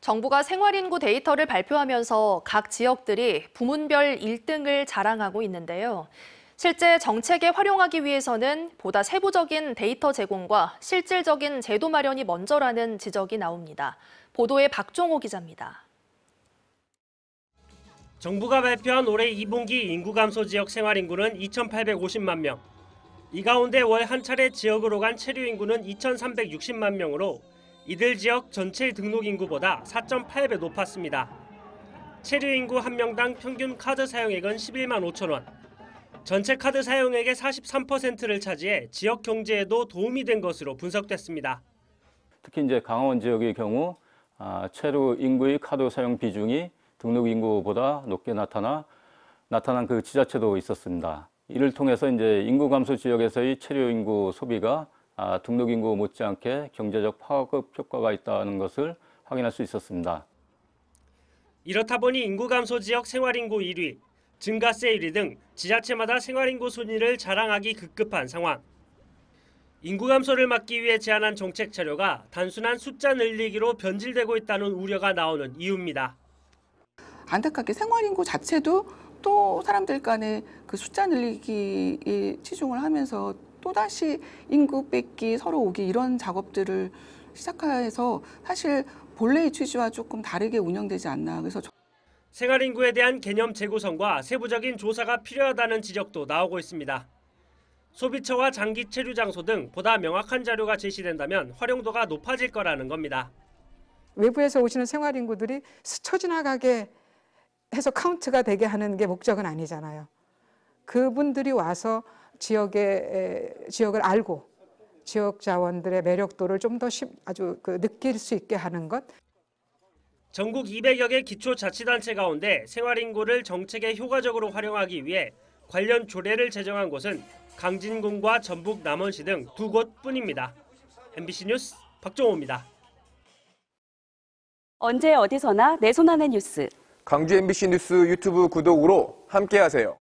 정부가 생활인구 데이터를 발표하면서 각 지역들이 부문별 1등을 자랑하고 있는데요. 실제 정책에 활용하기 위해서는 보다 세부적인 데이터 제공과 실질적인 제도 마련이 먼저라는 지적이 나옵니다. 보도에 박종호 기자입니다. 정부가 발표한 올해 2분기 인구 감소 지역 생활인구는 2,850만 명. 이 가운데 월 한 차례 지역으로 간 체류 인구는 2,360만 명으로 이들 지역 전체 등록 인구보다 4.8배 높았습니다. 체류 인구 한 명당 평균 카드 사용액은 11만 5천 원. 전체 카드 사용액의 43%를 차지해 지역 경제에도 도움이 된 것으로 분석됐습니다. 특히 이제 강원 지역의 경우 체류 인구의 카드 사용 비중이 등록 인구보다 높게 나타난 그 지자체도 있었습니다. 이를 통해서 이제 인구 감소 지역에서의 체류 인구 소비가 등록 인구 못지않게 경제적 파급 효과가 있다는 것을 확인할 수 있었습니다. 이렇다 보니 인구 감소 지역 생활인구 1위, 증가세 1위 등 지자체마다 생활인구 순위를 자랑하기 급급한 상황. 인구 감소를 막기 위해 제안한 정책 자료가 단순한 숫자 늘리기로 변질되고 있다는 우려가 나오는 이유입니다. 안타깝게 생활인구 자체도 또 사람들 간에 그 숫자 늘리기에 치중을 하면서 또다시 인구 뺏기, 서로 오기 이런 작업들을 시작해서 사실 본래의 취지와 조금 다르게 운영되지 않나. 그래서 생활인구에 대한 개념 재구성과 세부적인 조사가 필요하다는 지적도 나오고 있습니다. 소비처와 장기 체류 장소 등 보다 명확한 자료가 제시된다면 활용도가 높아질 거라는 겁니다. 외부에서 오시는 생활인구들이 스쳐 지나가게 해서 카운트가 되게 하는 게 목적은 아니잖아요. 그분들이 와서 지역을 알고 지역 자원들의 매력도를 좀 더 아주 느낄 수 있게 하는 것. 전국 200여 개 기초자치단체 가운데 생활인구를 정책에 효과적으로 활용하기 위해 관련 조례를 제정한 곳은 강진군과 전북 남원시 등 2곳뿐입니다. MBC 뉴스 박종호입니다. 언제 어디서나 내 손 안의 뉴스. 광주 MBC 뉴스 유튜브 구독으로 함께하세요.